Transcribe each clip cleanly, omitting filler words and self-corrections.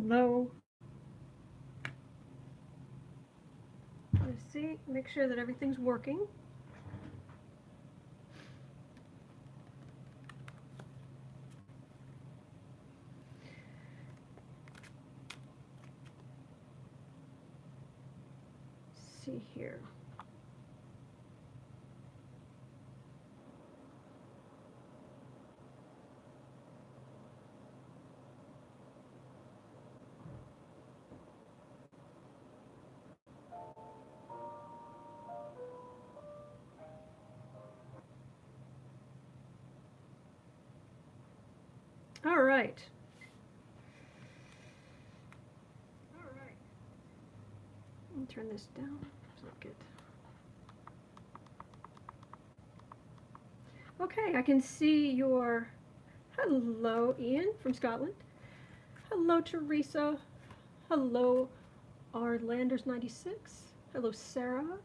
Hello. Let's see, make sure that everything's working. Let's see here. All right. Let me turn this down. It's not good. Okay, I can see your... Hello, Ian from Scotland. Hello, Teresa. Hello, Rlanders96. Hello, Sarah.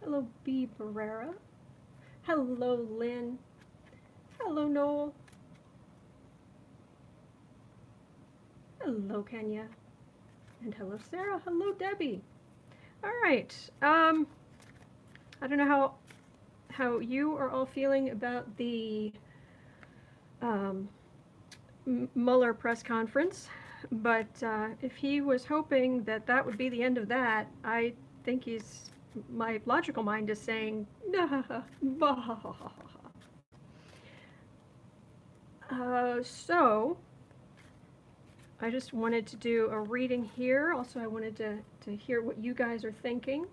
Hello, B. Barrera. Hello, Lynn. Hello, Noel. Hello, Kenya. And hello, Sarah. Hello, Debbie. All right. I don't know how you are all feeling about the Mueller press conference, but if he was hoping that that would be the end of that, I think my logical mind is saying, so I just wanted to do a reading here. Also, I wanted to hear what you guys are thinking.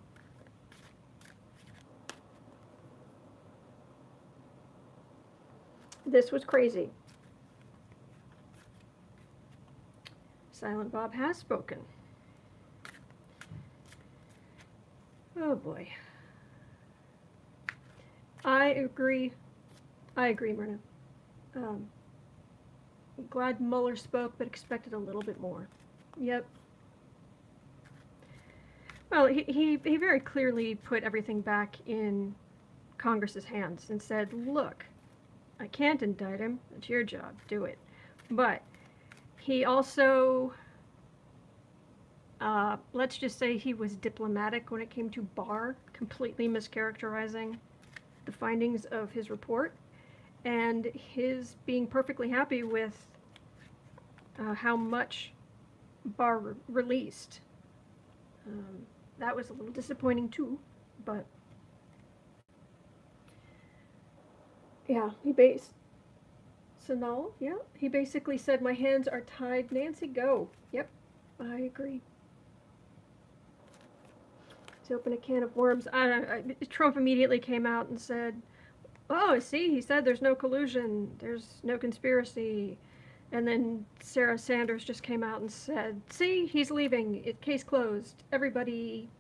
This was crazy. Silent Bob has spoken. Oh boy. I agree, Myrna. Glad Mueller spoke, but expected a little bit more. Yep. Well, he very clearly put everything back in Congress's hands and said, look, I can't indict him. It's your job. Do it. But he also, let's just say he was diplomatic when it came to Barr, completely mischaracterizing the findings of his report, and his being perfectly happy with how much Barr released. That was a little disappointing too, but yeah, he basically said, my hands are tied. Nancy, go. Yep, I agree. To open a can of worms. Trump immediately came out and said, oh, see, he said there's no collusion, there's no conspiracy. And then Sarah Sanders just came out and said, see, he's leaving, case closed, everybody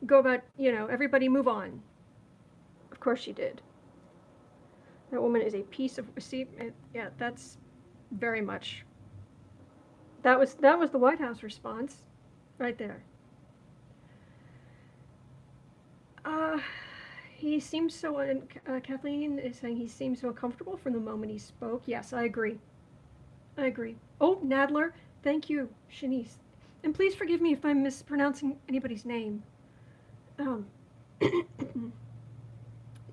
go about, everybody move on. Of course she did. That woman is a piece of, yeah, that's very much, that was the White House response right there. He seems so, Kathleen is saying he seems so uncomfortable from the moment he spoke. Yes, I agree. Oh, Nadler, thank you, Shanice. And please forgive me if I'm mispronouncing anybody's name.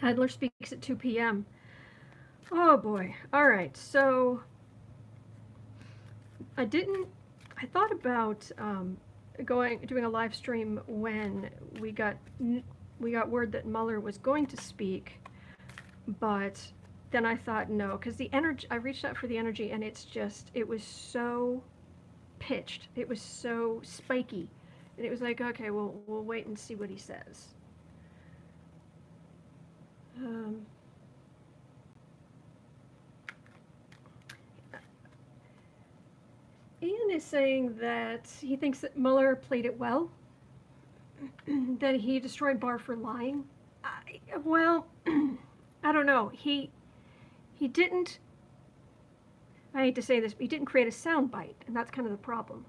Nadler speaks at 2 p.m. Oh boy. All right, so I thought about doing a live stream when we got word that Mueller was going to speak, but then I thought no, because the energy, I reached out for the energy, and it was so pitched, it was so spiky, and it was like, okay, we'll wait and see what he says. Ian is saying that he thinks that Mueller played it well, that he destroyed Barr for lying. Well, I don't know. He didn't, I hate to say this, but he didn't create a soundbite, and that's kind of the problem.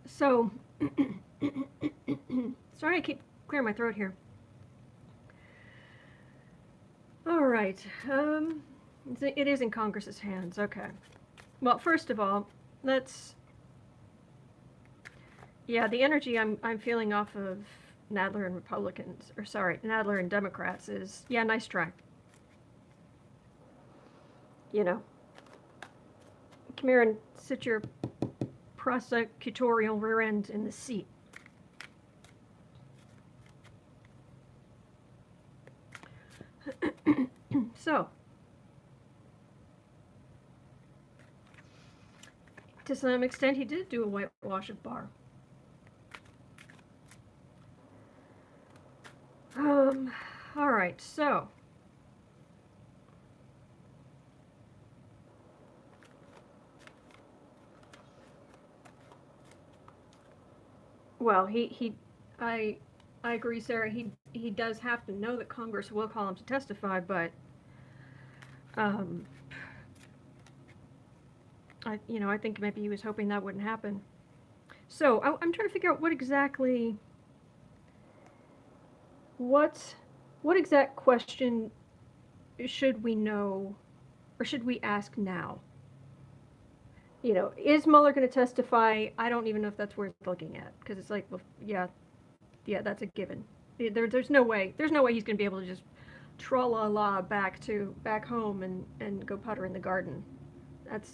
So, sorry I keep clearing my throat here. All right. It is in Congress's hands. Okay. Well, first of all, let's. Yeah, the energy I'm feeling off of Nadler and Republicans, or sorry, Nadler and Democrats is, yeah, nice try. You know, come here and sit your prosecutorial rear end in the seat. So, to some extent, he did do a whitewash of Barr. All right, so. Well, I agree, Sarah. He does have to know that Congress will call him to testify, but, I think maybe he was hoping that wouldn't happen. So I'm trying to figure out what exact question should we know, or should we ask now? Is Mueller going to testify? I don't even know if that's worth looking at, because it's like, well, yeah, that's a given. There's no way he's going to be able to just tra-la-la back home and go putter in the garden.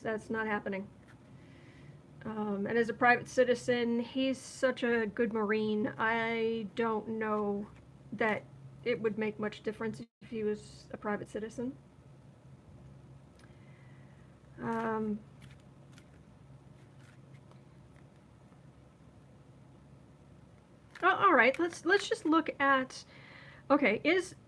That's not happening. And as a private citizen, he's such a good Marine. I don't know that it would make much difference if he was a private citizen. All right, let's just look at. Okay,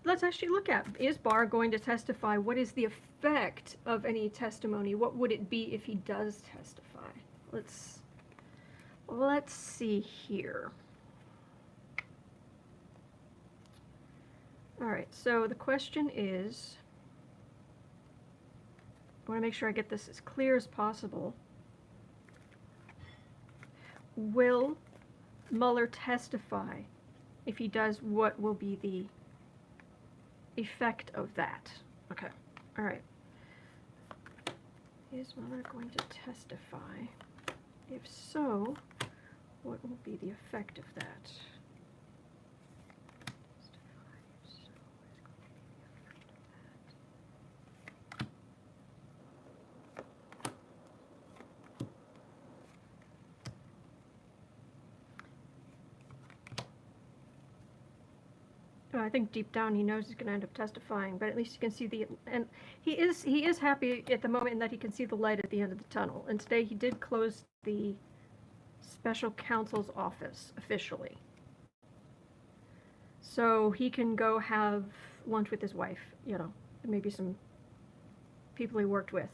let's actually look at, is Barr going to testify? What is the effect of any testimony? What would it be if he does testify? Let's see here. All right, so the question is, I want to make sure I get this as clear as possible. Will Mueller testify? If he does, what will be the effect of that? Okay, all right. Is Mueller going to testify? If so, what will be the effect of that? I think deep down he knows he's going to end up testifying, but at least you can see and he is happy at the moment in that he can see the light at the end of the tunnel. And today he did close the special counsel's office officially, so he can go have lunch with his wife, and maybe some people he worked with.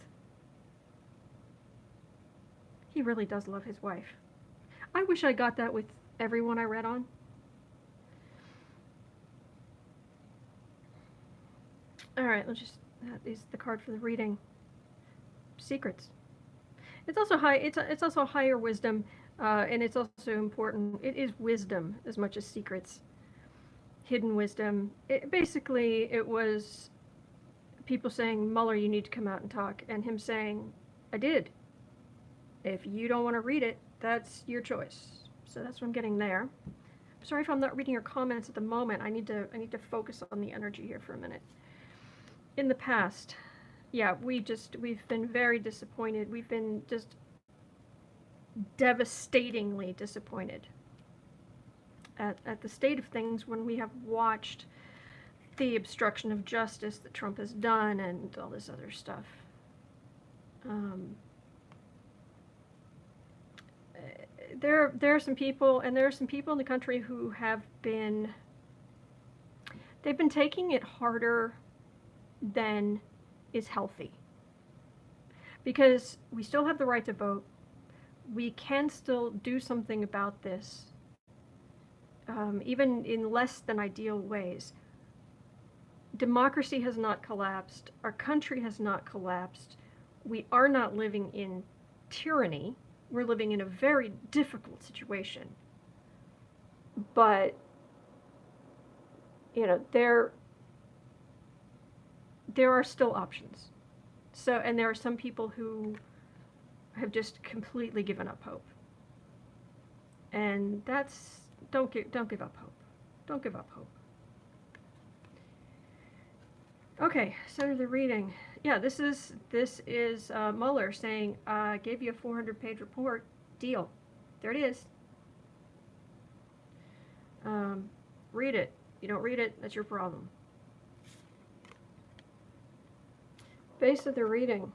He really does love his wife. I wish I got that with everyone I read on. All right, that is the card for the reading. Secrets. It's also it's also higher wisdom, and it's also important. It is wisdom as much as secrets. Hidden wisdom. Basically, it was people saying, Mueller, you need to come out and talk, and him saying, I did. If you don't want to read it, that's your choice. So that's what I'm getting there. Sorry if I'm not reading your comments at the moment. I need to focus on the energy here for a minute. In the past, yeah, we've been very disappointed. We've been just devastatingly disappointed at the state of things when we have watched the obstruction of justice that Trump has done and all this other stuff. There are some people, and there are some people in the country who they've been taking it harder than is healthy. Because we still have the right to vote. We can still do something about this, even in less than ideal ways. Democracy has not collapsed. Our country has not collapsed. We are not living in tyranny. We're living in a very difficult situation. But, there are still options. So, and there are some people who have just completely given up hope. And that's, don't give up hope. Don't give up hope. Okay, so the reading. Yeah, this is Mueller saying, gave you a 400-page report. Deal. There it is. Read it. You don't read it, that's your problem. Base of the reading.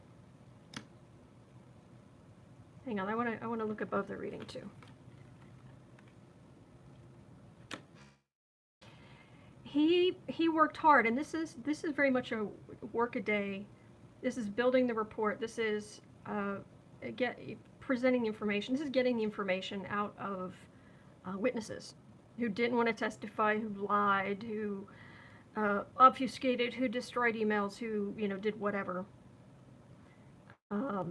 Hang on, I want to look above the reading too. He worked hard, and this is very much a work-a-day. This is building the report. This is presenting information. This is getting the information out of witnesses who didn't want to testify, who lied, who obfuscated, who destroyed emails, who did whatever. But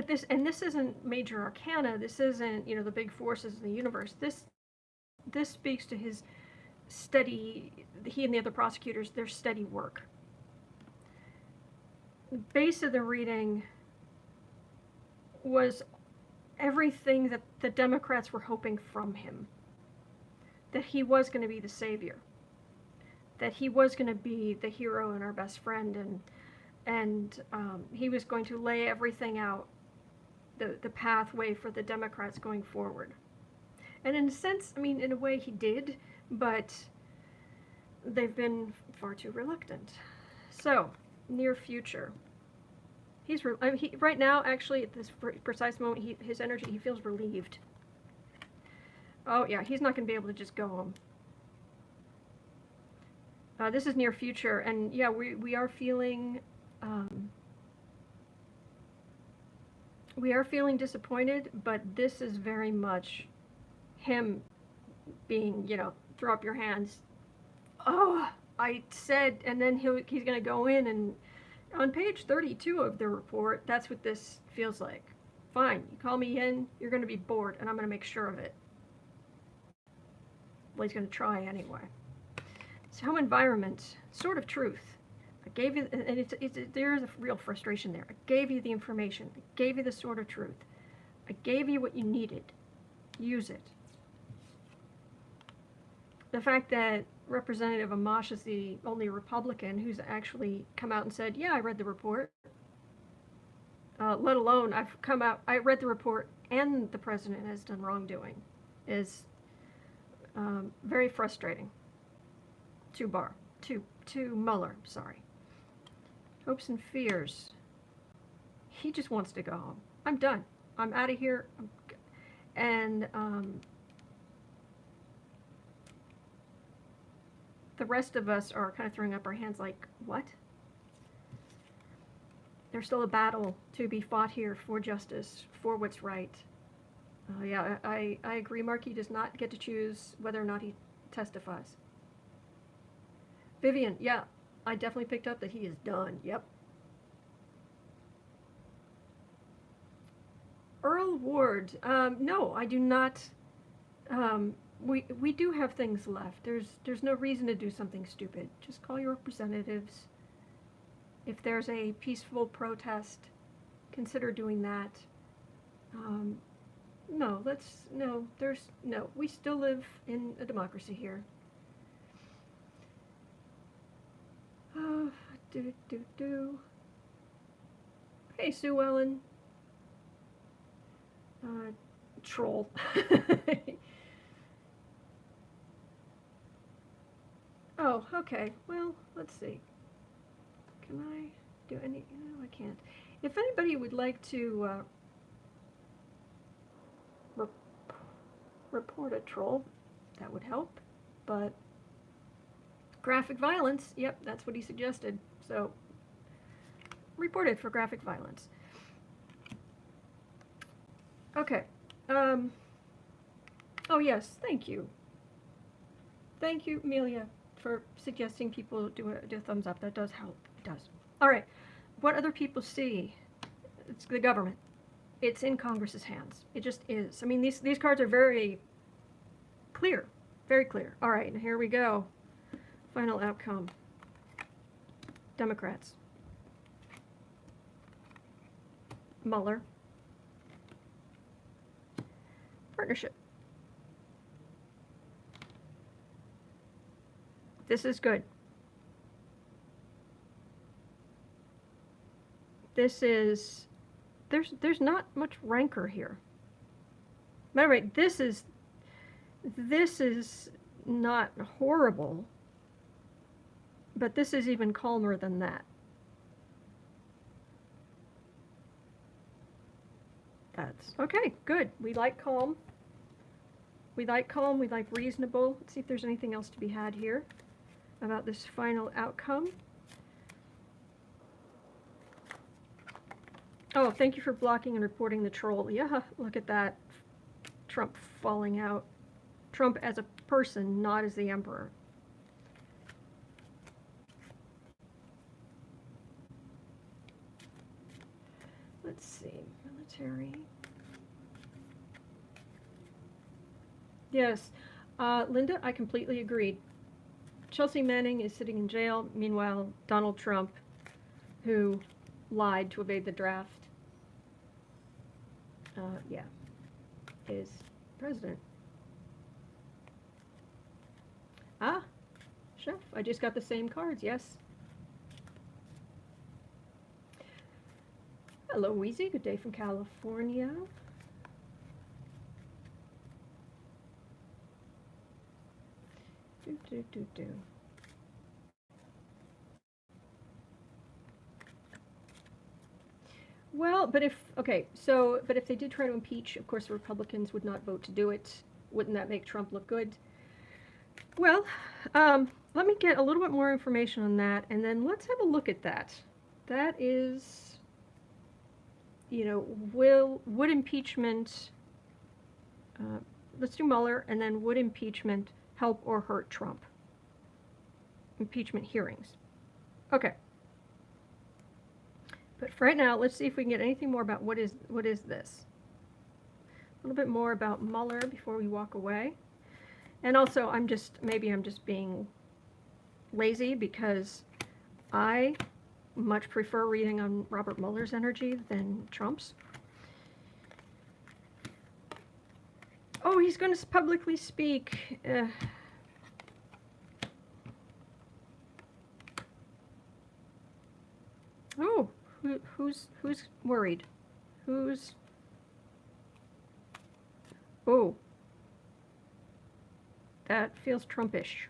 this isn't major arcana. This isn't the big forces in the universe. This speaks to his steady, he and the other prosecutors, their steady work. The base of the reading was everything that the Democrats were hoping from him. That he was going to be the savior. That he was going to be the hero and our best friend, and he was going to lay everything out, the pathway for the Democrats going forward. And in a sense, I mean, in a way he did, but they've been far too reluctant. So, near future. Right now, actually, at this precise moment, his energy, he feels relieved. Oh, yeah, he's not going to be able to just go home. This is near future, and yeah, we are feeling... we are feeling disappointed, but this is very much him being, throw up your hands. Oh, I said, and then he's going to go in, and on page 32 of the report, that's what this feels like. Fine, you call me in, you're going to be bored, and I'm going to make sure of it. Well, he's going to try anyway. So, home environment, sort of truth. I gave you, and there's a real frustration there. I gave you the information. I gave you the sort of truth. I gave you what you needed. Use it. The fact that Representative Amash is the only Republican who's actually come out and said, yeah, I read the report, let alone I read the report and the president has done wrongdoing, is very frustrating to Mueller, sorry. Hopes and fears. He just wants to go home. I'm done. I'm out of here. And the rest of us are kind of throwing up our hands like, what? There's still a battle to be fought here for justice, for what's right. Yeah, I agree. Markey does not get to choose whether or not he testifies. Vivian, yeah, I definitely picked up that he is done. Yep. Earl Ward, no, I do not. We do have things left. There's no reason to do something stupid. Just call your representatives. If there's a peaceful protest, consider doing that. We still live in a democracy here. Hey, Sue Ellen. Troll. Oh, okay. Well, let's see. Can I do any? No, I can't. If anybody would like to report a troll, that would help. But graphic violence, yep, that's what he suggested. So, reported for graphic violence. Okay. Oh, yes, thank you. Thank you, Amelia, for suggesting people do a thumbs up. That does help. It does. All right. What other people see? It's the government. It's in Congress's hands. It just is. I mean, these cards are very clear. Very clear. All right, and here we go. Final outcome. Democrats. Mueller. Partnership. This is good. This is, there's not much rancor here. By the way, this is not horrible, but this is even calmer than that. That's okay, good. We like calm. We like calm, we like reasonable. Let's see if there's anything else to be had here about this final outcome. Oh, thank you for blocking and reporting the troll. Yeah, look at that. Trump falling out. Trump as a person, not as the emperor. Let's see, military. Yes, Linda, I completely agreed. Chelsea Manning is sitting in jail. Meanwhile, Donald Trump, who lied to evade the draft, yeah, is president. Ah, chef, I just got the same cards, yes. Hello, Wheezy, good day from California. Do. Well, but if, okay, so, but if they did try to impeach, of course, the Republicans would not vote to do it. Wouldn't that make Trump look good? Well, let me get a little bit more information on that, and then let's have a look at that. That is, you know, would impeachment, let's do Mueller, and then would impeachment help or hurt Trump? Impeachment hearings. Okay. But for right now, let's see if we can get anything more about what is this. A little bit more about Mueller before we walk away. And also, maybe I'm just being lazy because I much prefer reading on Robert Mueller's energy than Trump's. Oh, he's going to publicly speak. Oh, who's worried? Who's... Oh. That feels Trumpish.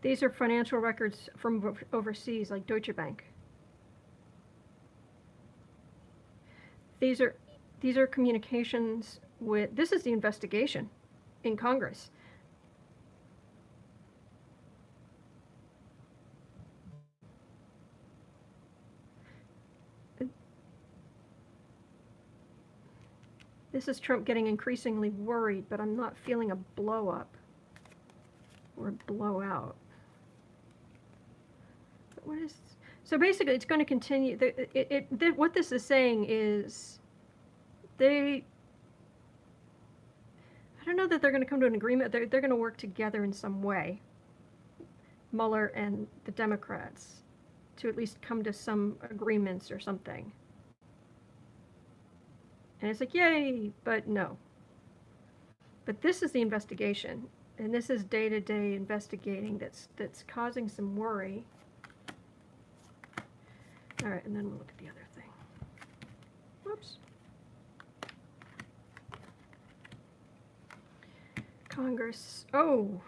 These are financial records from overseas, like Deutsche Bank. These are communications with... This is the investigation in Congress. This is Trump getting increasingly worried, but I'm not feeling a blow up or a blowout. But what is... So basically, it's going to continue. What this is saying is I don't know that they're going to come to an agreement. They're going to work together in some way, Mueller and the Democrats, to at least come to some agreements or something. And it's like, yay, but no. But this is the investigation, and this is day-to-day investigating that's causing some worry. All right, and then we'll look at the other thing. Whoops. Congress. Oh.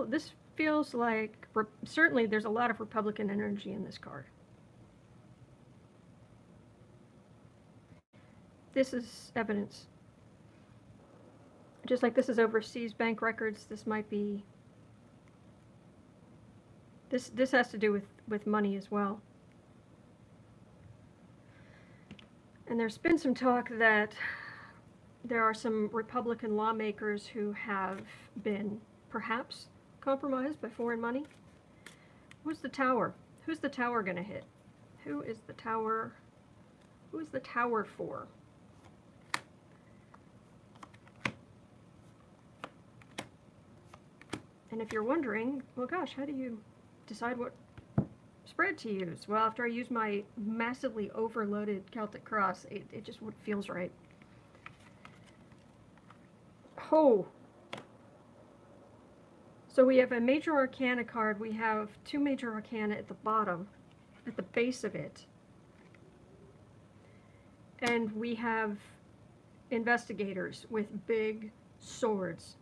This feels like, certainly there's a lot of Republican energy in this card. This is evidence. Just like this is overseas bank records, this might be... This has to do with money as well. And there's been some talk that there are some Republican lawmakers who have been perhaps compromised by foreign money. Who's the tower? Who's the tower going to hit? Who is the tower? Who is the tower for? And if you're wondering, well, gosh, how do you decide what spread to use? Well, after I use my massively overloaded Celtic Cross, it just feels right. Oh! So we have a Major Arcana card. We have 2 Major Arcana at the bottom, at the base of it. And we have investigators with big swords.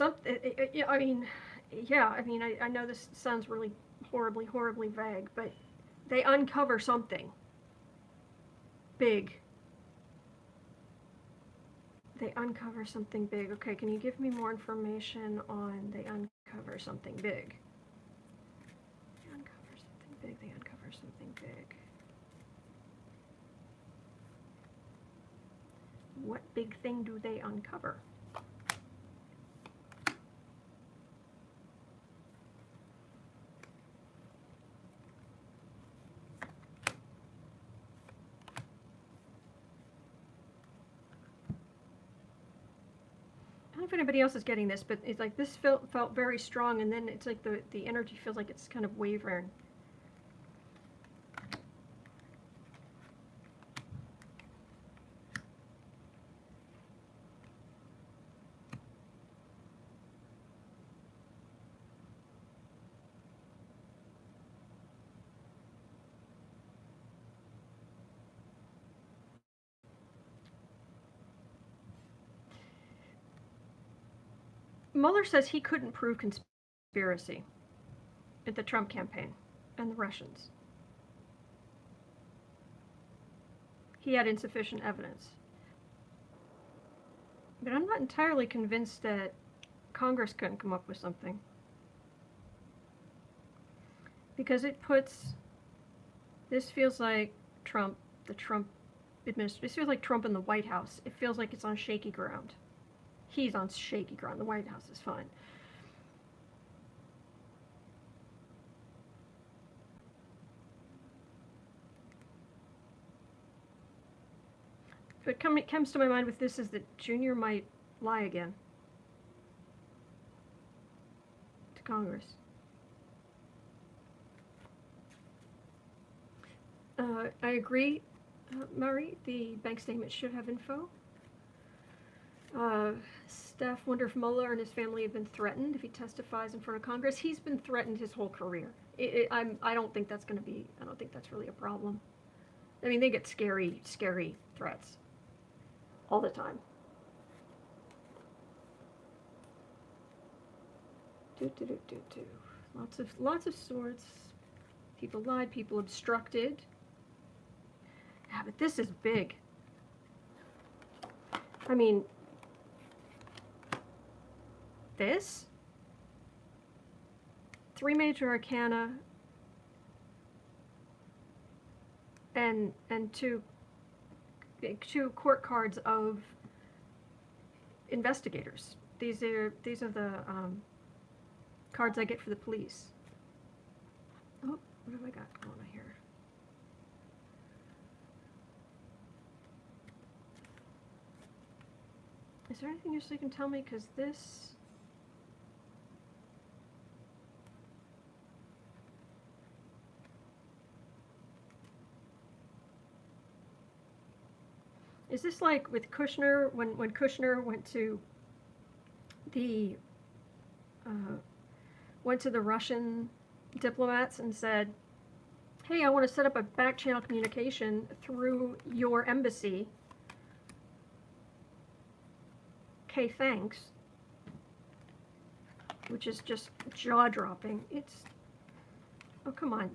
I mean, I know this sounds really horribly vague, but they uncover something big. They uncover something big. Okay, can you give me more information on they uncover something big? They uncover something big. They uncover something big. What big thing do they uncover? I don't know if anybody else is getting this, but it's like this felt very strong, and then it's like the energy feels like it's kind of wavering. Mueller says he couldn't prove conspiracy at the Trump campaign and the Russians. He had insufficient evidence. But I'm not entirely convinced that Congress couldn't come up with something. Because it puts, this feels like Trump, the Trump administration, this feels like Trump in the White House. It feels like it's on shaky ground. He's on shaky ground. The White House is fine. What comes to my mind with this is that Junior might lie again to Congress. I agree, Murray. The bank statement should have info. Staff wonder if Mueller and his family have been threatened if he testifies in front of Congress. He's been threatened his whole career. I don't think that's I don't think that's really a problem. I mean, they get scary threats all the time. Lots of swords. People lied, people obstructed. Yeah, but this is big. I mean, this 3 Major Arcana and 2 court cards of investigators. These are the cards I get for the police. Oh, what have I got going on here? Is there anything else you can tell me? Because this... Is this like with Kushner, when Kushner went to the Russian diplomats and said, hey, I want to set up a back channel communication through your embassy. Okay, thanks. Which is just jaw-dropping. It's... Oh, come on.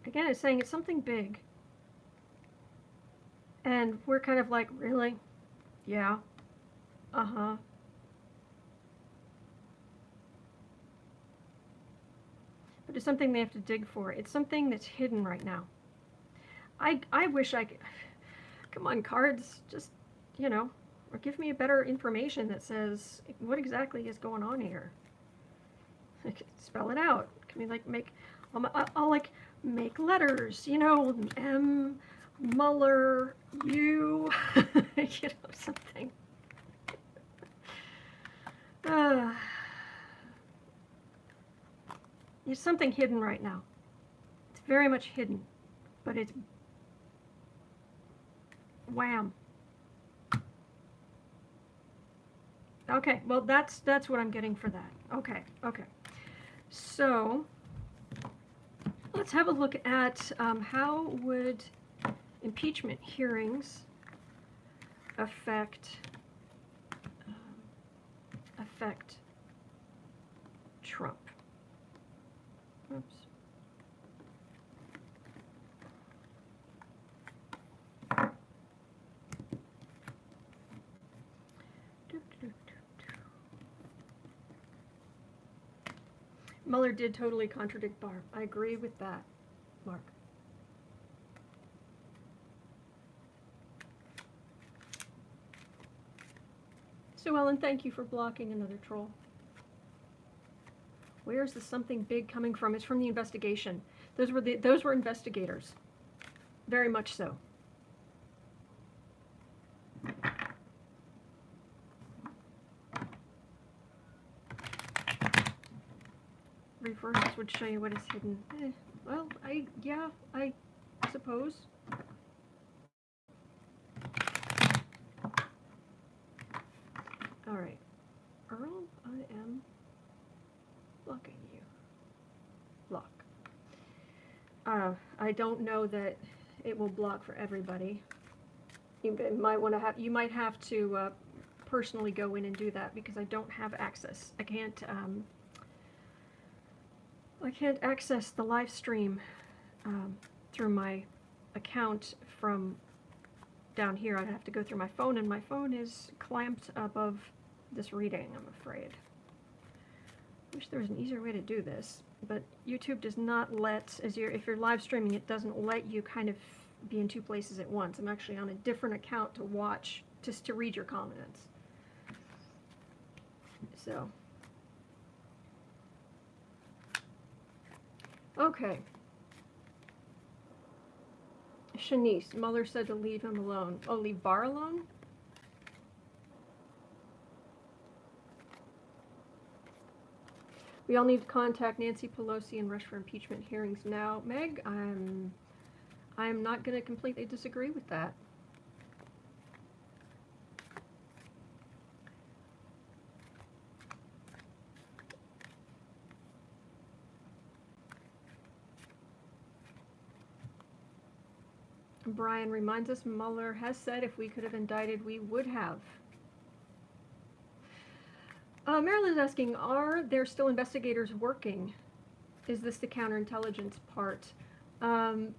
Again, it's saying it's something big. And we're kind of like, really? Yeah. Uh-huh. But it's something they have to dig for. It's something that's hidden right now. I wish I could... Come on, cards. Just, you know, or give me a better information that says what exactly is going on here. Spell it out. Can we, like, make... I'll like make letters, you know, M, Muller, U, you know, something. There's something hidden right now. It's very much hidden, but it's wham. Okay, well that's what I'm getting for that. Okay. So let's have a look at how would impeachment hearings affect Trump. Oops. Mueller did totally contradict Barr. I agree with that, Mark. Sue Ellen, thank you for blocking another troll. Where's the something big coming from? It's from the investigation. Those were investigators. Very much so. Reverse would show you what is hidden. Well, I suppose. All right, Earl, I am blocking you. Block. I don't know that it will block for everybody. You might have to personally go in and do that because I don't have access. I can't access the live stream through my account from down here. I'd have to go through my phone, and my phone is clamped above this reading, I'm afraid. I wish there was an easier way to do this, but YouTube does not let, if you're live streaming, it doesn't let you kind of be in two places at once. I'm actually on a different account to watch, just to read your comments. So, okay. Shanice, Mueller said to leave him alone. Oh, leave Barr alone? We all need to contact Nancy Pelosi and rush for impeachment hearings now. Meg, I'm not going to completely disagree with that. Brian reminds us Mueller has said if we could have indicted, we would have. Marilyn's asking, are there still investigators working? Is this the counterintelligence part? Well,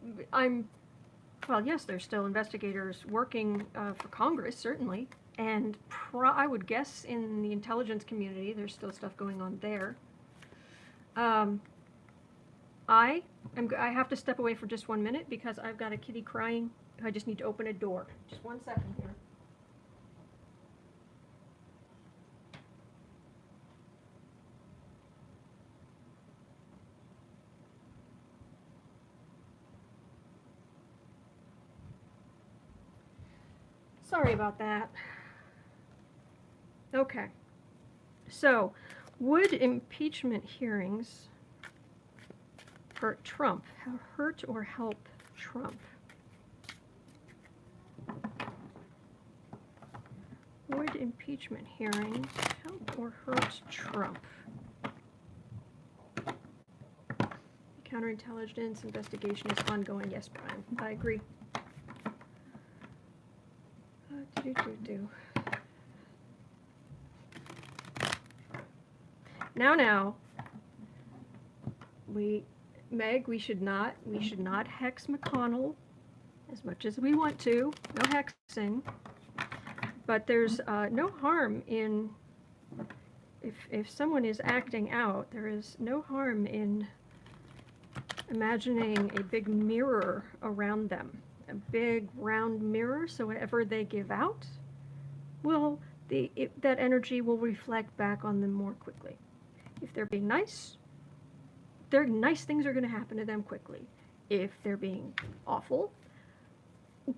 yes, there's still investigators working for Congress, certainly. And I would guess in the intelligence community, there's still stuff going on there. I have to step away for just 1 minute because I've got a kitty crying. I just need to open a door. Just 1 second here. Sorry about that. Okay. So, would impeachment hearings hurt Trump? Hurt or help Trump? Would impeachment hearings help or hurt Trump? Counterintelligence investigation is ongoing. Yes, Brian, I agree. Now, Meg, we should not hex McConnell as much as we want to. No hexing. But there's no harm in, if someone is acting out, there is no harm in imagining a big mirror around them. A big round mirror, so whatever they give out, that energy will reflect back on them more quickly. If they're being nice, they're nice things are going to happen to them quickly. If they're being awful,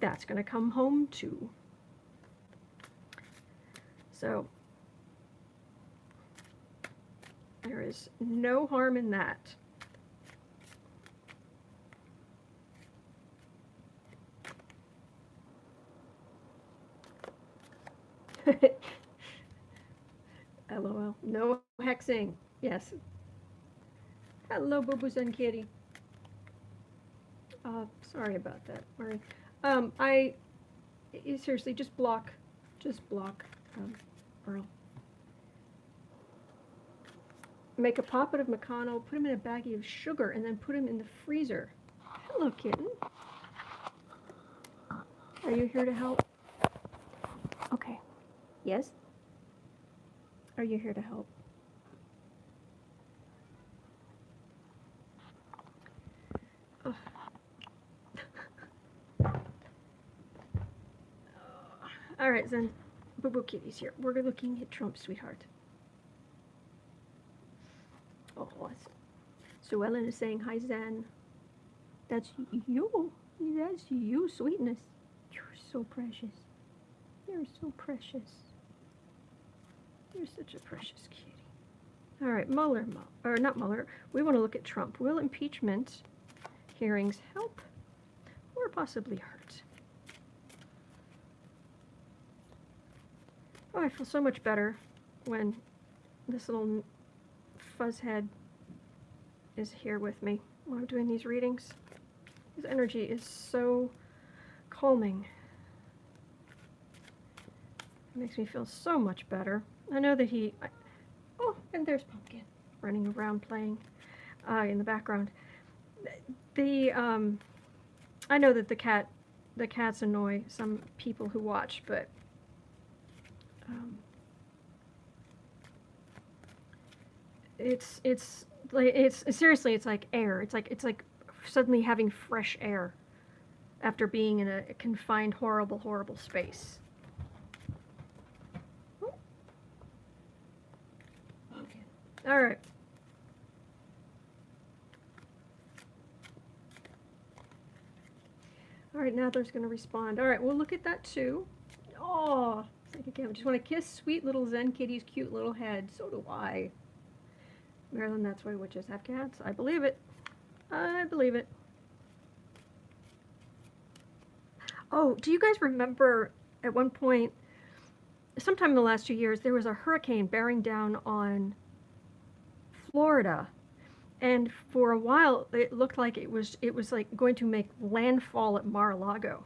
that's going to come home too. So there is no harm in that. LOL. No hexing. Yes. Hello, Boo-Boos and Kitty. Sorry about that, Murray. Seriously, just block, Earl. Make a poppet of McConnell, put him in a baggie of sugar, and then put him in the freezer. Hello, kitten. Are you here to help? Okay. Yes? Are you here to help? Oh. All right, Zen. Boo-Boo Kitty's here. We're looking at Trump, sweetheart. Oh, so Ellen is saying, hi, Zen. That's you. That's you, sweetness. You're so precious. You're so precious. You're such a precious kitty. All right, Mueller, or not Mueller. We want to look at Trump. Will impeachment hearings help or possibly hurt? Oh, I feel so much better when this little fuzzhead is here with me while I'm doing these readings. His energy is so calming. It makes me feel so much better. I know that oh, and there's Pumpkin running around playing in the background. I know that the cats annoy some people who watch, but it's seriously, it's like air. It's like suddenly having fresh air after being in a confined, horrible space. Okay. All right. All right, Nadler's going to respond. All right, we'll look at that too. Oh, it's like again, I just want to kiss sweet little Zen Kitty's cute little head. So do I. Marilyn, that's why witches have cats. I believe it. I believe it. Oh, do you guys remember at one point, sometime in the last 2 years, there was a hurricane bearing down on Florida, and for a while it looked like it was like going to make landfall at Mar-a-Lago.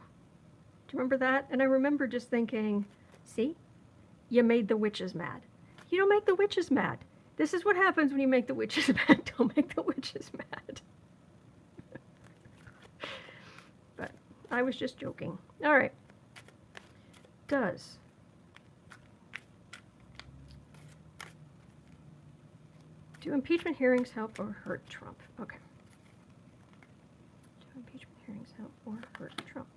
Do you remember that? And I remember just thinking, see, you made the witches mad. You don't make the witches mad. This is what happens when you make the witches mad. Don't make the witches mad. But I was just joking. All right. Do impeachment hearings help or hurt Trump? Okay. Do impeachment hearings help or hurt Trump?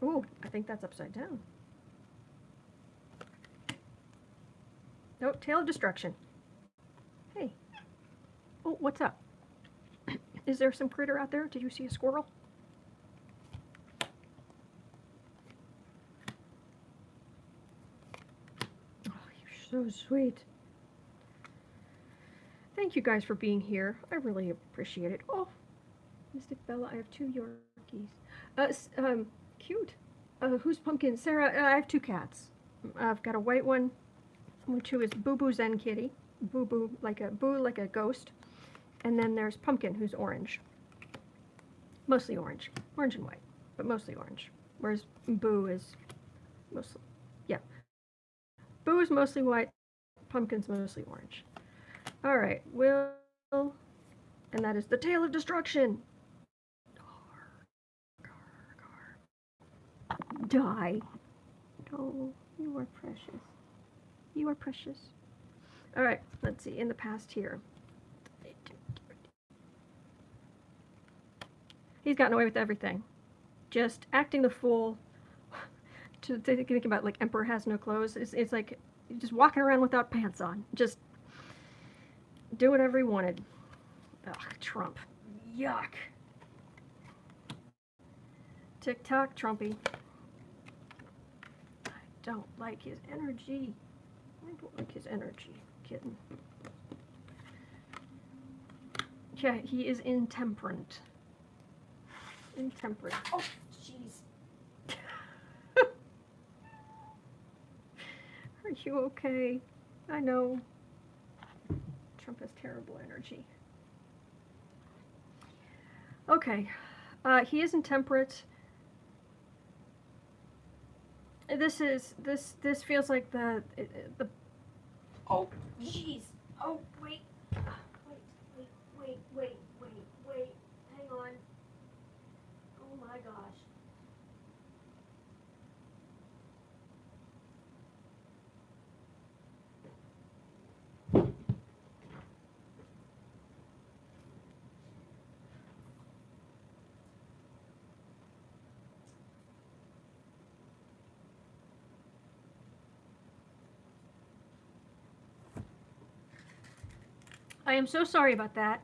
Ooh, I think that's upside down. Nope, Tail of Destruction. Hey. Oh, what's up? Is there some critter out there? Did you see a squirrel? Oh, you're so sweet. Thank you guys for being here. I really appreciate it. Oh, Mystic Bella, I have 2 Yorkies. Cute. Who's Pumpkin? Sarah, I have 2 cats. I've got a white one, which is Boo-Boo Zen Kitty. Boo-Boo, like a ghost. And then there's Pumpkin, who's orange. Mostly orange. Orange and white, but mostly orange. Whereas Boo is mostly, yeah. Boo is mostly white, Pumpkin's mostly orange. All right, Will, and that is the Tail of Destruction. Die. Oh, you are precious. You are precious. All right, let's see, in the past here. He's gotten away with everything. Just acting the fool. To think about, like, Emperor has no clothes. It's like just walking around without pants on. Just do whatever he wanted. Ugh, Trump. Yuck. Tick-tock, Trumpy. I don't like his energy. I don't like his energy. Kidding. Yeah, he is intemperate. Intemperate. Oh, jeez. Are you okay? I know. Trump has terrible energy. Okay. He is intemperate. This feels like the oh jeez. Oh wait. Wait. Hang on. Oh my gosh. I am so sorry about that.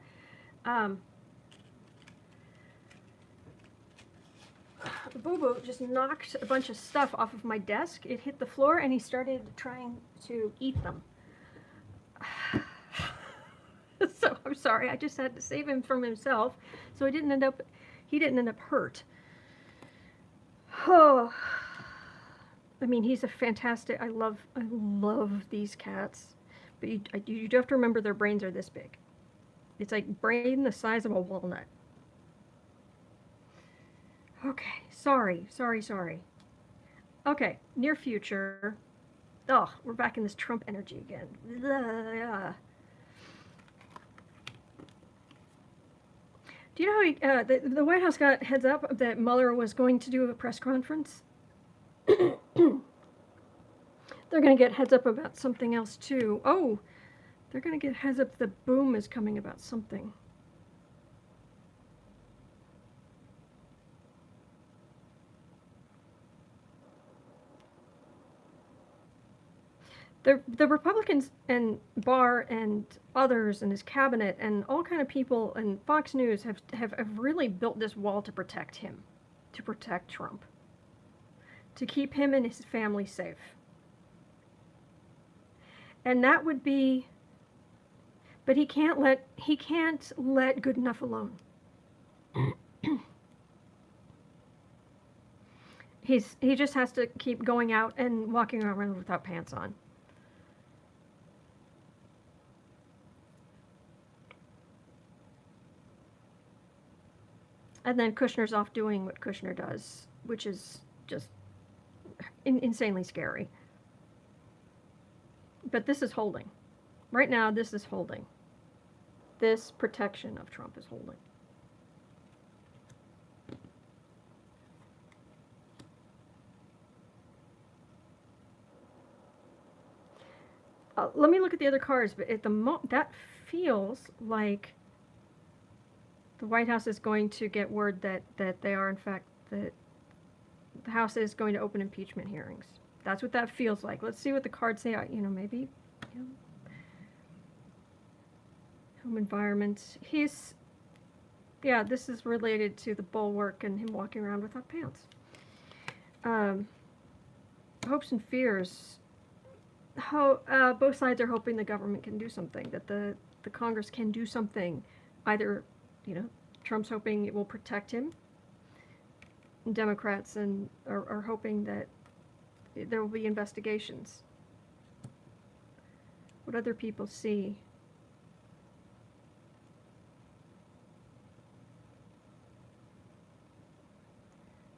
Boo-Boo just knocked a bunch of stuff off of my desk. It hit the floor and he started trying to eat them. So I'm sorry. I just had to save him from himself, so he didn't end up hurt. Oh, I mean, he's a fantastic. I love these cats, but you do have to remember their brains are this big. It's like brain the size of a walnut. Okay, sorry. Okay, near future. Oh, we're back in this Trump energy again. Blah. Do you know how the White House got heads up that Mueller was going to do a press conference? They're going to get heads up about something else too. Oh, they're going to get heads up the boom is coming about something. The Republicans and Barr and others in his cabinet and all kind of people and Fox News have really built this wall to protect him, to protect Trump, to keep him and his family safe. And that would be, but he can't let good enough alone. He just has to keep going out and walking around without pants on. And then Kushner's off doing what Kushner does, which is just insanely scary. But this is holding. Right now, this is holding. This protection of Trump is holding. Let me look at the other cards, but at the that feels like the White House is going to get word that they are, in fact, that the House is going to open impeachment hearings. That's what that feels like. Let's see what the cards say. Maybe, home environment. Yeah, this is related to the bulwark and him walking around without pants. Hopes and fears. Both sides are hoping the government can do something, that the Congress can do something. Either, Trump's hoping it will protect him. And Democrats are hoping that there will be investigations. What other people see.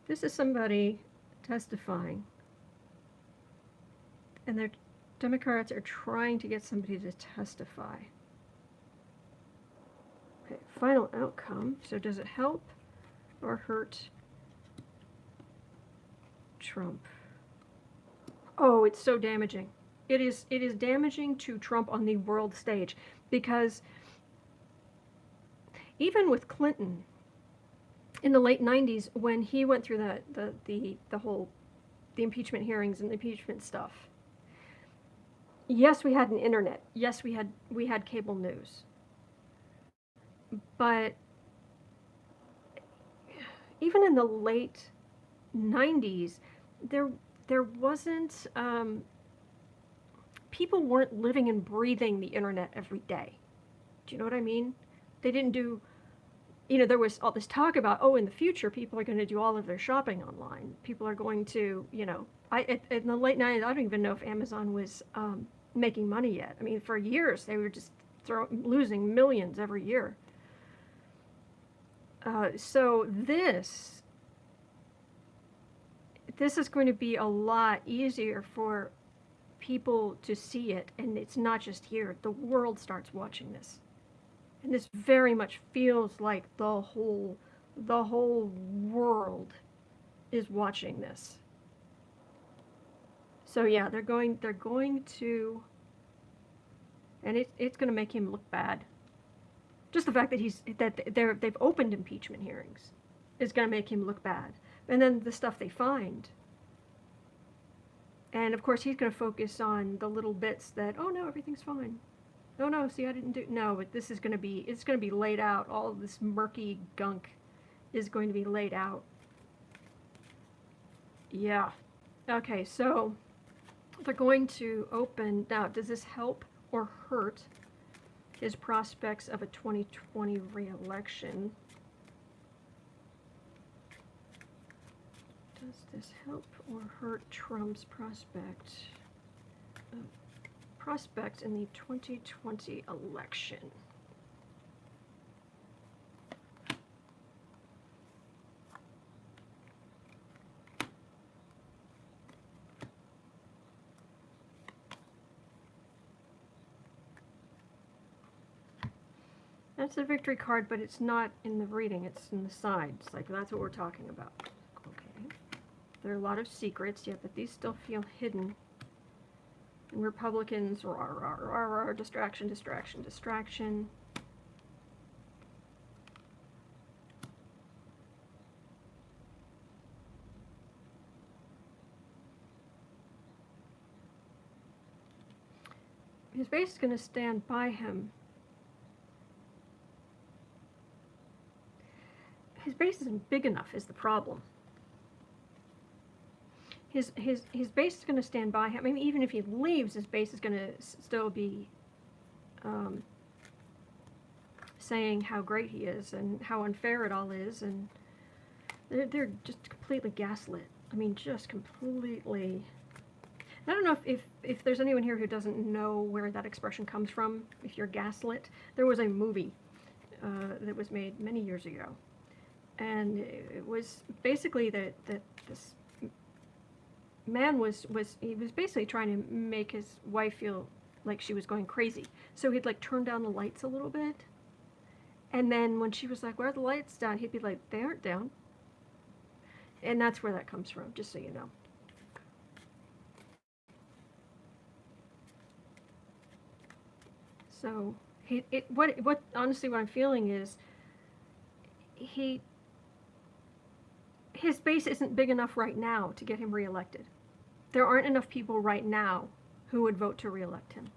This is somebody testifying. And the Democrats are trying to get somebody to testify. Okay, final outcome. So does it help or hurt Trump? Oh, it's so damaging. It is damaging to Trump on the world stage, because even with Clinton in the late 90s, when he went through the impeachment hearings and the impeachment stuff, Yes, we had an internet. Yes, we had cable news. But even in the late 90s, there there wasn't people weren't living and breathing the internet every day. Do you know what I mean? They didn't do, there was all this talk about, oh, in the future, people are going to do all of their shopping online. People are going to, in the late 90s, I don't even know if Amazon was making money yet. I mean, for years, they were just losing millions every year. So this is going to be a lot easier for people to see it, and it's not just here. The world starts watching this. And this very much feels like the whole world is watching this. So yeah, they're going to, and it's going to make him look bad. Just the fact that they've opened impeachment hearings is going to make him look bad. And then the stuff they find. And of course he's going to focus on the little bits that, oh no, everything's fine. Oh no, see, I didn't do, no, but this is going to be, it's going to be laid out. All of this murky gunk is going to be laid out. Yeah. Okay, so they're going to open, now, does this help or hurt his prospects of a 2020 re-election? Does this help or hurt Trump's prospects in the 2020 election? That's a victory card, but it's not in the reading, it's in the sides. Like, that's what we're talking about. Okay. There are a lot of secrets, yeah, but these still feel hidden. And Republicans, distraction, distraction, distraction. His base is going to stand by him. His base isn't big enough is the problem. His base is going to stand by him. I mean, even if he leaves, his base is going to still be saying how great he is and how unfair it all is, and they're just completely gaslit. I mean, just completely. I don't know if there's anyone here who doesn't know where that expression comes from. If you're gaslit, there was a movie that was made many years ago, and it was basically that this man was basically trying to make his wife feel like she was going crazy. So he'd like turn down the lights a little bit, and then when she was like, "Where are the lights down?" he'd be like, "They aren't down." And that's where that comes from, just so you know. So what honestly what I'm feeling is his base isn't big enough right now to get him reelected. There aren't enough people right now who would vote to reelect him.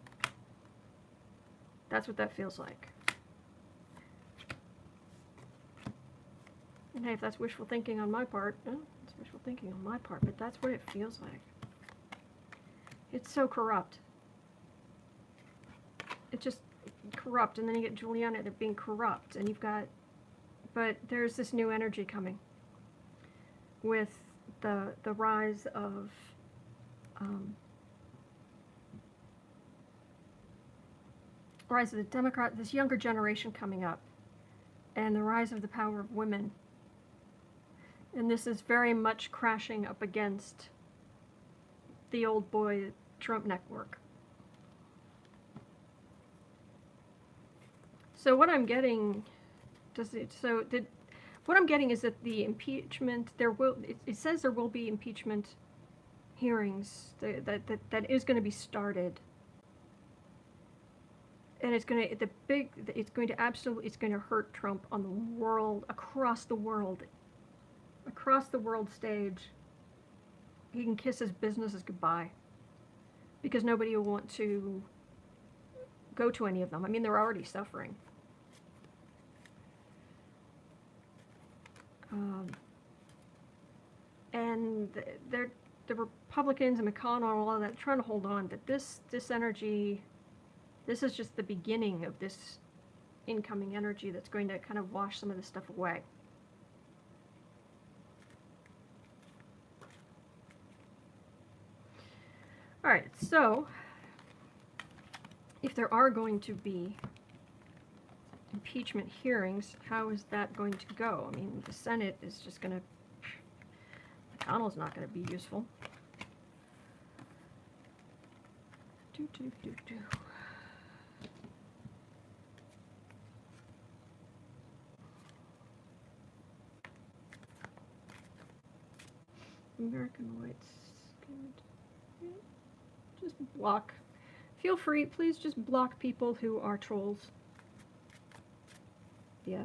That's what that feels like. And hey, if that's wishful thinking on my part, it's wishful thinking on my part, but that's what it feels like. It's so corrupt. It's just corrupt, and then you get Juliana, they're being corrupt, and you've got, but there's this new energy coming with the rise of the Democrat, this younger generation coming up, and the rise of the power of women. And this is very much crashing up against the old boy Trump network. So what I'm getting, what I'm getting is that the impeachment, it says there will be impeachment hearings that is going to be started. And it's going to hurt Trump on the world, across the world stage. He can kiss his businesses goodbye. because nobody will want to go to any of them. I mean, they're already suffering. And the Republicans and McConnell and all of that trying to hold on, but this energy, this is just the beginning of this incoming energy that's going to kind of wash some of this stuff away. All right, so if there are going to be impeachment hearings, how is that going to go? I mean, the Senate is just going to, McConnell's not going to be useful. American whites. Just block. Feel free, please just block people who are trolls. Yeah.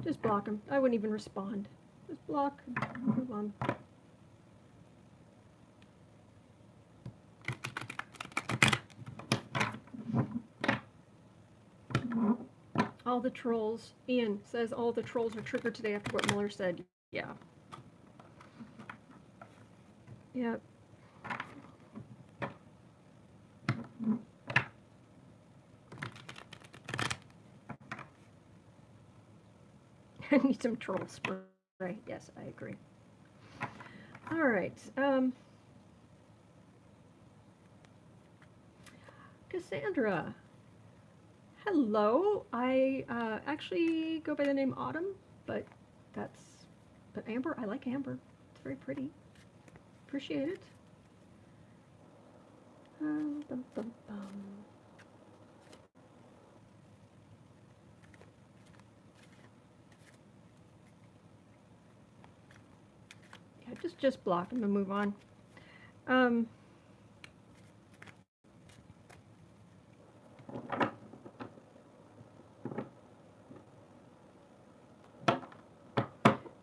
Just block them. I wouldn't even respond. Just block. Move on. All the trolls. Ian says all the trolls are triggered today after what Mueller said. Yeah. Yep. I need some troll spray. Yes, I agree. All right. Cassandra. Hello. I actually go by the name Autumn, but Amber, I like Amber. It's very pretty. Appreciate it. Bum, bum, bum. Yeah, just block them and move on.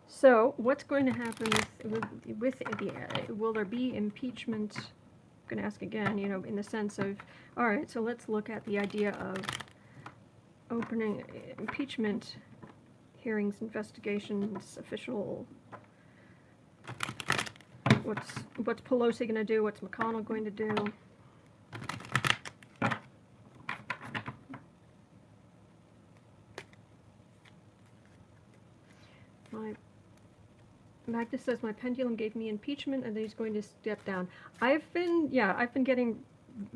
So what's going to happen with will there be impeachment? I'm going to ask again, you know, in the sense of, all right, so let's look at the idea of opening impeachment hearings, investigations, official. What's Pelosi going to do? What's McConnell going to do? Magda says my pendulum gave me impeachment and then he's going to step down. I've been getting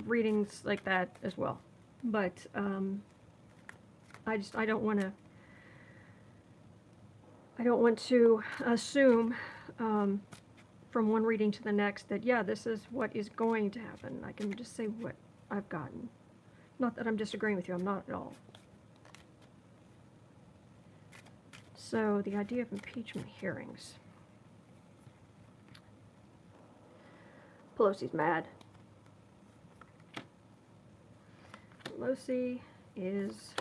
readings like that as well, but I don't want to assume from one reading to the next that yeah, this is what is going to happen. I can just say what I've gotten. Not that I'm disagreeing with you, I'm not at all. So the idea of impeachment hearings. Pelosi's mad. Pelosi is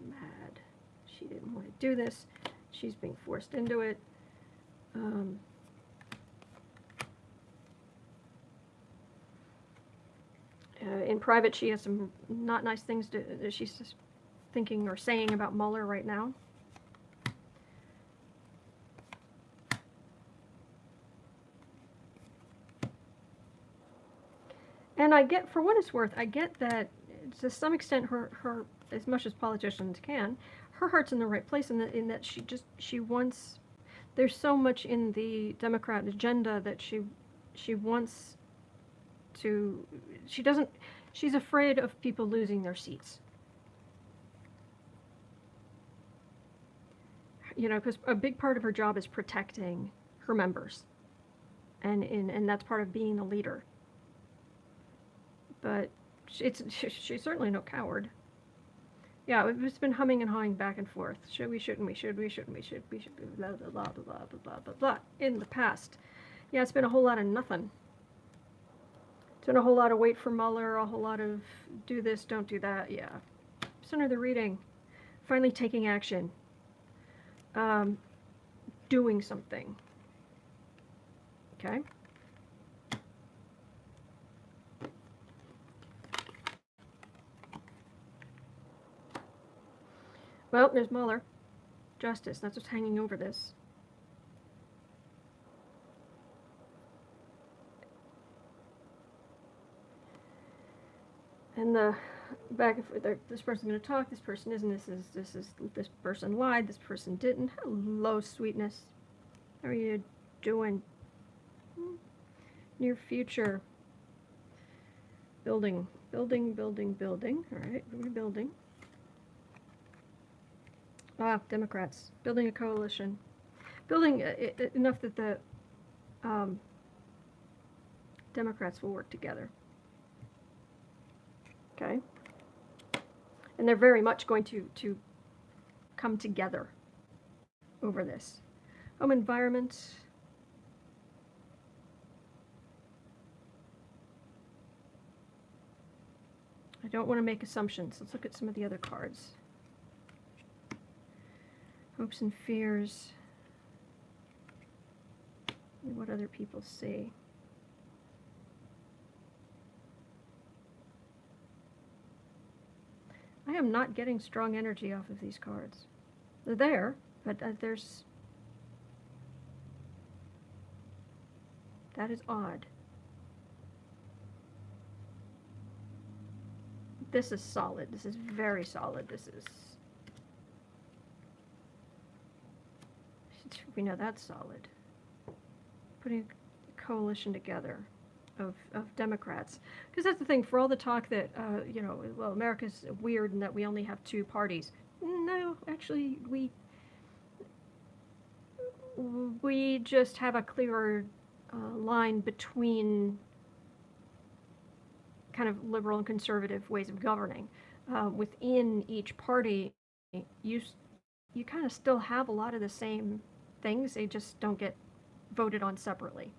mad. She didn't want to do this. She's being forced into it. In private, she has some not nice things that she's just thinking or saying about Mueller right now. And I get, for what it's worth, I get that to some extent her as much as politicians can, her heart's in the right place in that she wants, there's so much in the Democrat agenda that she wants to, she's afraid of people losing their seats. You know, because a big part of her job is protecting her members. And that's part of being a leader. But she's certainly no coward. Yeah, it's been humming and hawing back and forth. Should we, shouldn't we, should we, shouldn't we, should we, blah, blah, blah, blah, blah, blah, blah, blah, in the past. Yeah, it's been a whole lot of nothing. It's been a whole lot of wait for Mueller, a whole lot of do this, don't do that, yeah. Center the reading. Finally taking action. Doing something. Okay? Well, there's Mueller. Justice. That's what's hanging over this. And the back and forth. This person's going to talk. This person isn't. This person lied. This person didn't. Hello, sweetness. How are you doing? Near future. Building. All right, rebuilding. Democrats. Building a coalition. Building enough that the Democrats will work together. Okay? And they're very much going to come together over this. Home environment. I don't want to make assumptions. Let's look at some of the other cards. Hopes and fears. And what other people see. I am not getting strong energy off of these cards. They're there, but there's... That is odd. This is solid. This is very solid. This is... We know that's solid. Putting a coalition together of Democrats. Because that's the thing, for all the talk that, you know, well, America's weird and that we only have two parties. No, actually, we just have a clearer line between kind of liberal and conservative ways of governing. Within each party, you kind of still have a lot of the same things, they just don't get voted on separately.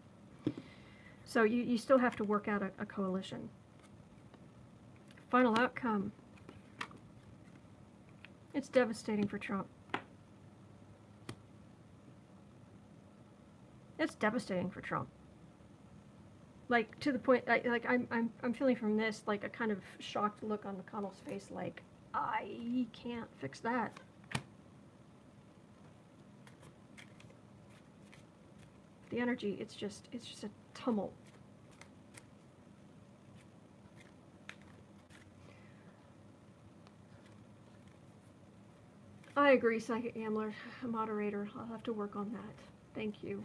So you still have to work out a coalition. Final outcome. It's devastating for Trump. It's devastating for Trump. Like, to the point, I'm feeling from this, like, a kind of shocked look on McConnell's face, like, I can't fix that. The energy, it's just a tumult. I agree, Psychic Ambler, moderator. I'll have to work on that. Thank you.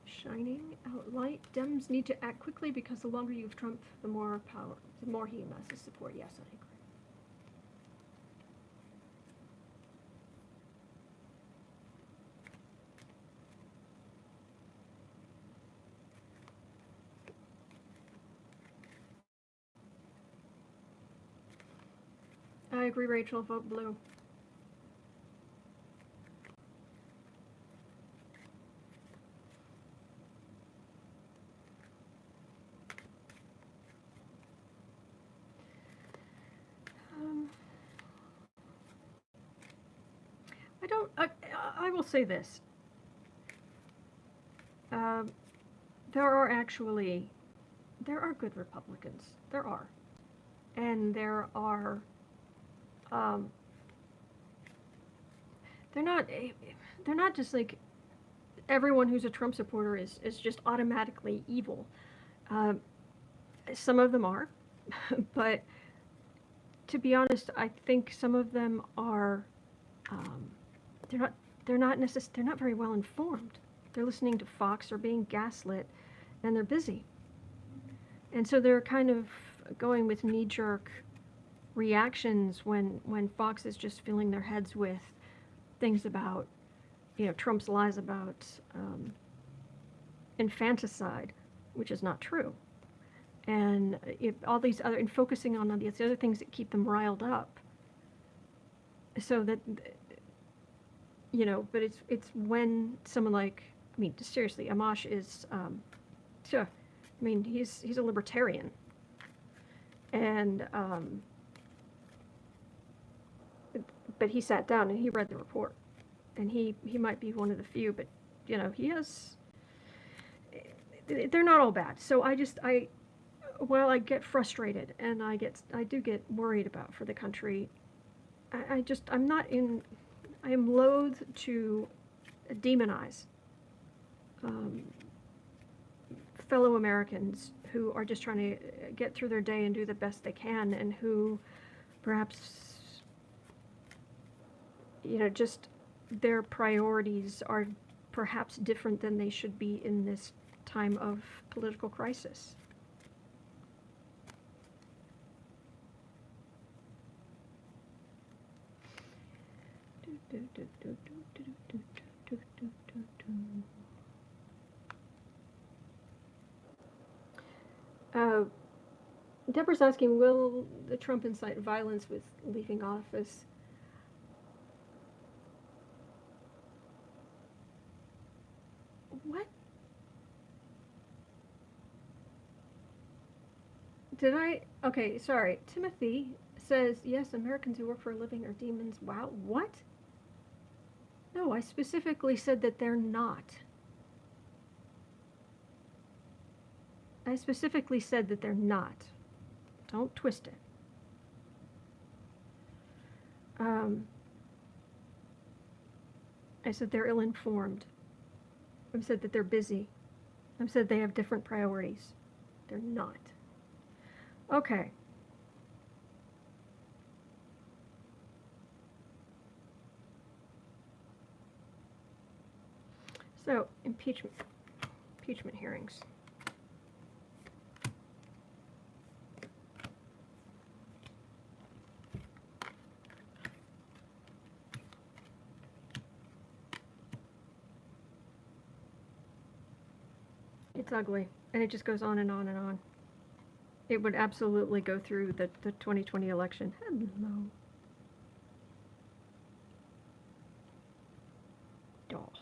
Shining out light. Dems need to act quickly because the longer you have Trump, the more power, the more he amasses support. Yes, I agree. I agree, Rachel. Vote blue. I will say this. There are good Republicans. There are. And there are, they're not just like, everyone who's a Trump supporter is just automatically evil. Some of them are, but to be honest, I think some of them are, they're not very well informed. They're listening to Fox or being gaslit, and they're busy. And so they're kind of going with knee-jerk reactions when Fox is just filling their heads with things about, you know, Trump's lies about infanticide, which is not true. And all these other, and focusing on these other things that keep them riled up. So that, you know, but it's when someone like, I mean, seriously, Amash is, I mean, he's a libertarian, and but he sat down and he read the report, and he might be one of the few, but you know, he has they're not all bad. So while I get frustrated and I do get worried about for the country, I'm not in, I am loath to demonize fellow Americans who are just trying to get through their day and do the best they can, and who perhaps, just their priorities are perhaps different than they should be in this time of political crisis. Deborah's asking, will the Trump incite violence with leaving office? What? Okay, sorry. Timothy says, yes, Americans who work for a living are demons. Wow, what? No, I specifically said that they're not. I specifically said that they're not. Don't twist it. I said they're ill-informed. I said that they're busy. I said they have different priorities. They're not. Okay. So, impeachment hearings. It's ugly, and it just goes on and on and on. It would absolutely go through the 2020 election. Hello. Doll.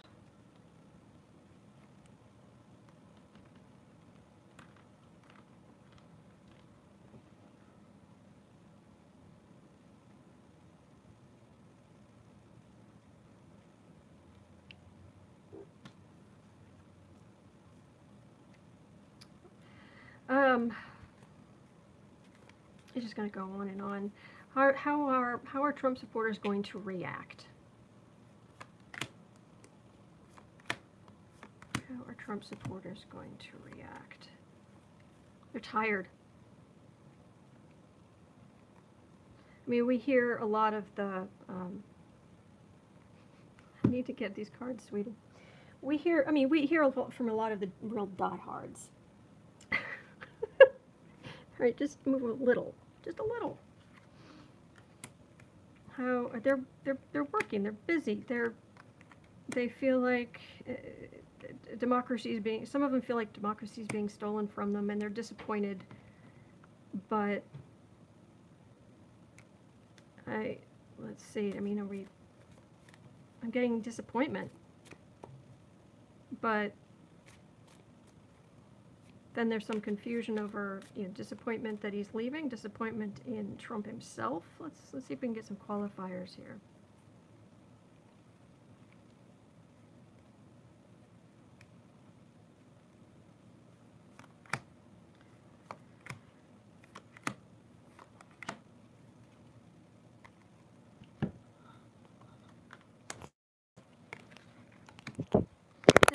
It's just going to go on and on. How are Trump supporters going to react? How are Trump supporters going to react? They're tired. I mean, we hear a lot of the. I need to get these cards, sweetie. We hear from a lot of the real diehards. All right, just move a little. Just a little. How they're working, they're busy, they feel like democracy is being, some of them feel like democracy is being stolen from them, and they're disappointed. But let's see, I mean, I'm getting disappointment, but then there's some confusion over, disappointment that he's leaving, disappointment in Trump himself. Let's see if we can get some qualifiers here.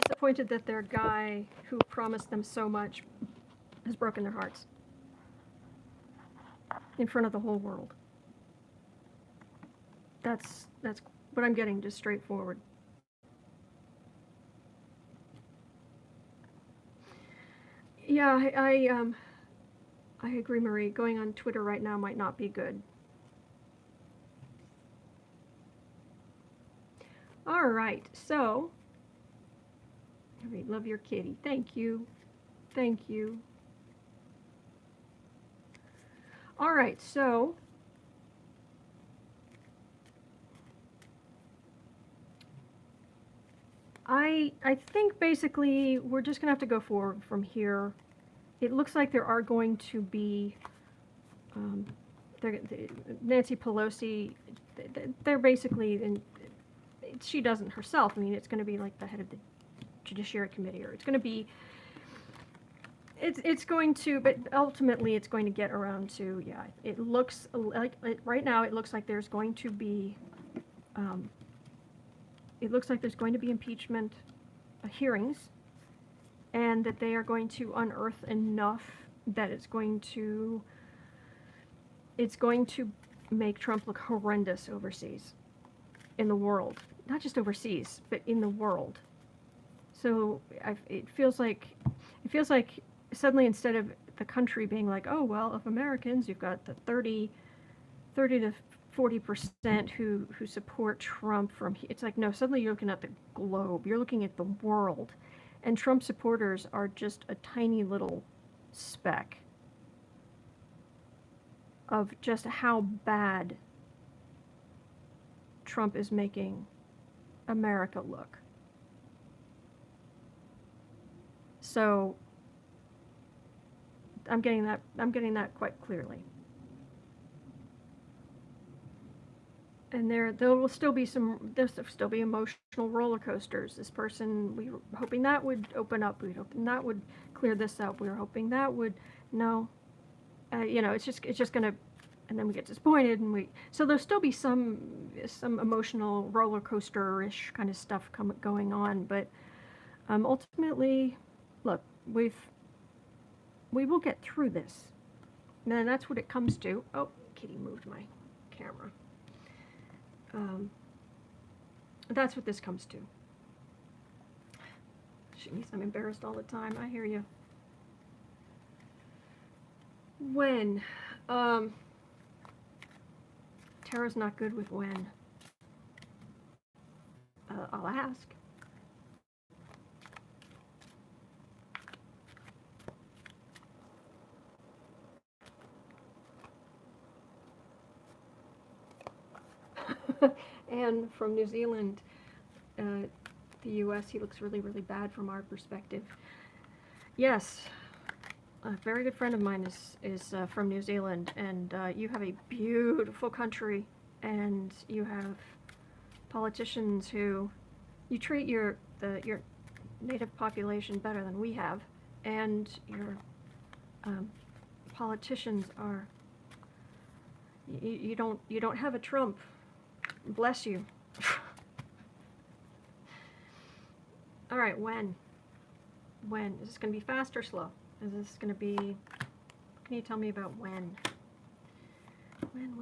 Disappointed that their guy who promised them so much has broken their hearts in front of the whole world. That's what I'm getting, just straightforward. Yeah, I agree, Marie. Going on Twitter right now might not be good. All right, so. Love your kitty. Thank you. Thank you. All right, so I think basically we're just going to have to go forward from here. It looks like there are going to be Nancy Pelosi. They're basically, she doesn't herself. I mean, it's going to be like the head of the Judiciary Committee, or it's going to be It's going to, but ultimately it's going to get around to, yeah, it looks like, right now it looks like there's going to be, um, it looks like there's going to be impeachment hearings, and that they are going to unearth enough that it's going to make Trump look horrendous overseas, in the world, not just overseas, but in the world. So it feels like suddenly, instead of the country being like, oh well, of Americans, you've got the 30 to 40% who support Trump from, it's like, no, suddenly you're looking at the globe, you're looking at the world, and Trump supporters are just a tiny little speck of just how bad Trump is making America look. So I'm getting that quite clearly. And there'll still be emotional roller coasters. This person, we were hoping that would open up. We were hoping that would clear this up. We were hoping that would, no, it's just gonna, and then we get disappointed, and so there'll still be some emotional roller coaster-ish kind of stuff going on. But ultimately, look, we will get through this, and that's what it comes to. Oh, Kitty moved my camera. That's what this comes to. Jeez, I'm embarrassed all the time. I hear you. When? Tara's not good with when. I'll ask. And from New Zealand, the U.S., he looks really, really bad from our perspective. Yes, a very good friend of mine is from New Zealand, and you have a beautiful country, and you have politicians who, you treat your native population better than we have, and your politicians are, you don't have a Trump. Bless you. All right, when? When? Is this going to be fast or slow? Is this going to be, can you tell me about when? When?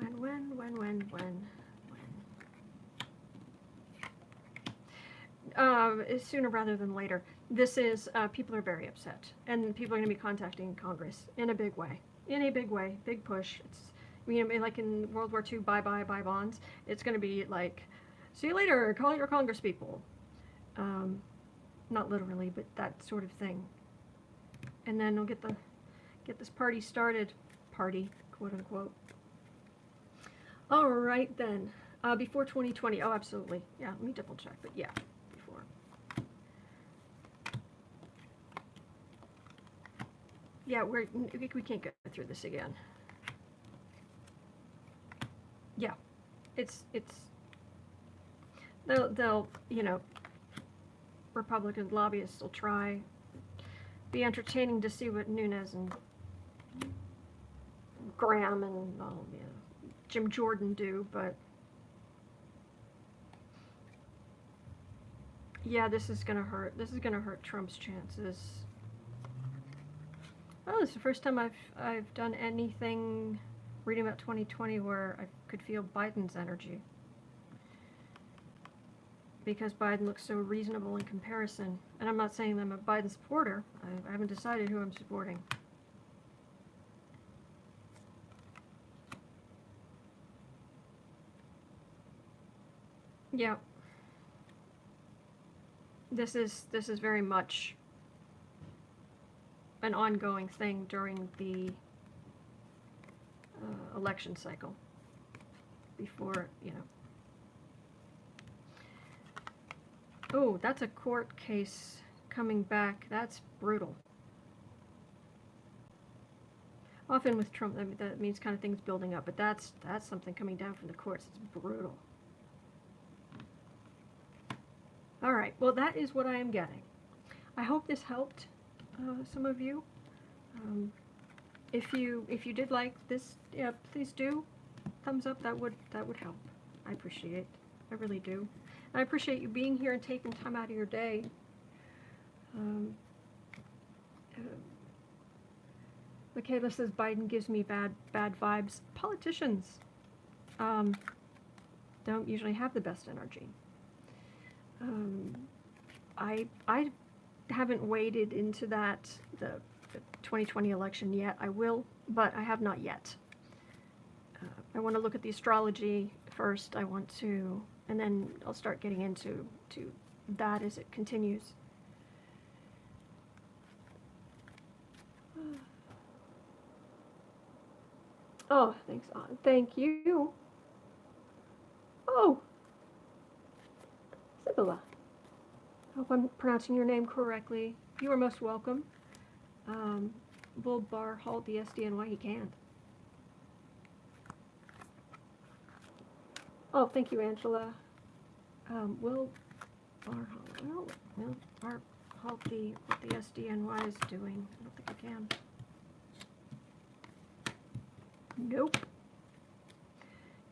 Sooner rather than later. This is, people are very upset, and people are going to be contacting Congress in a big way. In a big way, big push. It's, like in World War II, buy bonds. It's going to be like, see you later, call your Congress people. Not literally, but that sort of thing. And then we'll get this party started. Party, quote unquote. All right then. Before 2020. Oh, absolutely. Yeah, let me double check. But yeah, before. Yeah, we can't go through this again. Yeah, it's they'll Republican lobbyists will try, be entertaining to see what Nunes and Graham and Jim Jordan do, but yeah, this is gonna hurt. This is gonna hurt Trump's chances. Oh, this is the first time I've done anything reading about 2020 where I could feel Biden's energy, because Biden looks so reasonable in comparison. And I'm not saying I'm a Biden supporter. I haven't decided who I'm supporting. Yeah. This is very much an ongoing thing during the election cycle. Before, Oh, that's a court case coming back. That's brutal. Often with Trump, that means kind of things building up, but that's something coming down from the courts. It's brutal. All right, well, that is what I am getting. I hope this helped some of you. If you did like this, yeah, please do thumbs up. That would help. I appreciate it. I really do. And I appreciate you being here and taking time out of your day. Michaela says Biden gives me bad vibes. Politicians don't usually have the best energy. I haven't waded into the 2020 election yet. I will, but I have not yet. I want to look at the astrology first. I want to, and then I'll start getting into that as it continues. Oh, thanks, Autumn. Thank you. Oh, Sibylla. I hope I'm pronouncing your name correctly. You are most welcome. Will Barr halt the SDNY? He can't. Oh, thank you, Angela. Will Barr halt what the SDNY is doing? I don't think I can. Nope.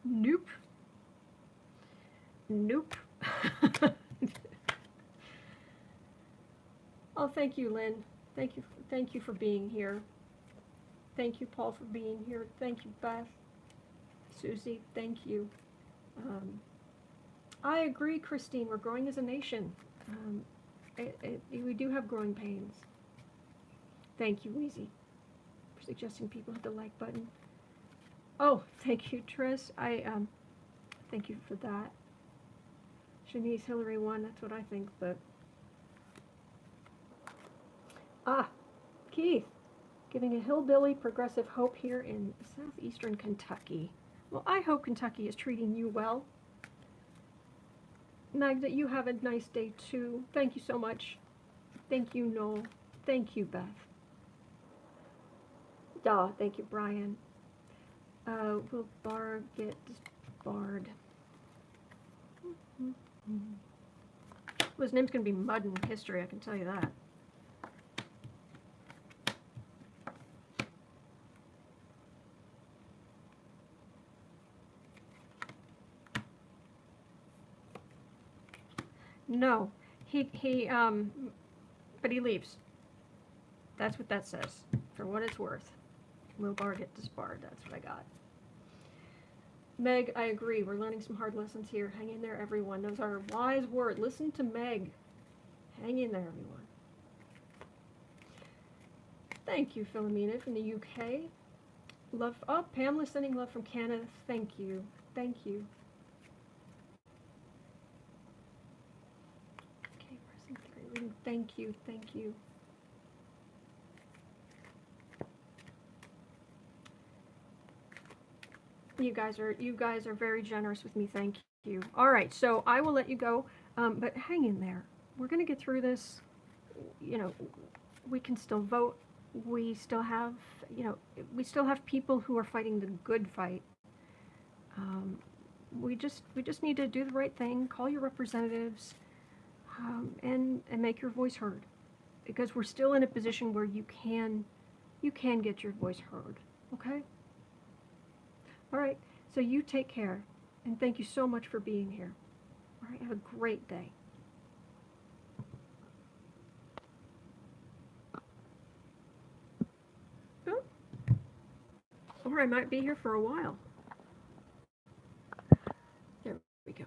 Nope. Nope. Oh, thank you, Lynn. Thank you for being here. Thank you, Paul, for being here. Thank you, Beth. Susie, thank you. I agree, Christine. We're growing as a nation. We do have growing pains. Thank you, Weezy, for suggesting people hit the like button. Oh, thank you, Trish. Thank you for that. Shanice, Hillary won. That's what I think, but. Keith, giving a hillbilly progressive hope here in southeastern Kentucky. Well, I hope Kentucky is treating you well. Meg, that you have a nice day too. Thank you so much. Thank you, Noel. Thank you, Beth. Thank you, Brian. Will Barr get disbarred? Well, his name's going to be mud in history, I can tell you that. No, but he leaves. That's what that says. For what it's worth. Will Barr get disbarred? That's what I got. Meg, I agree. We're learning some hard lessons here. Hang in there, everyone. Those are wise words. Listen to Meg. Hang in there, everyone. Thank you, Philomena from the UK. Love. Oh, Pamela sending love from Canada. Thank you. Thank you. Okay, pressing 3. Thank you. Thank you. You guys are very generous with me. Thank you. All right, so I will let you go, but hang in there. We're gonna get through this. You know, we can still vote. We still have, we still have people who are fighting the good fight. We just need to do the right thing. Call your representatives, and make your voice heard, because we're still in a position where you can get your voice heard. Okay. All right, so you take care, and thank you so much for being here. All right, have a great day. Oh. Or I might be here for a while. There we go.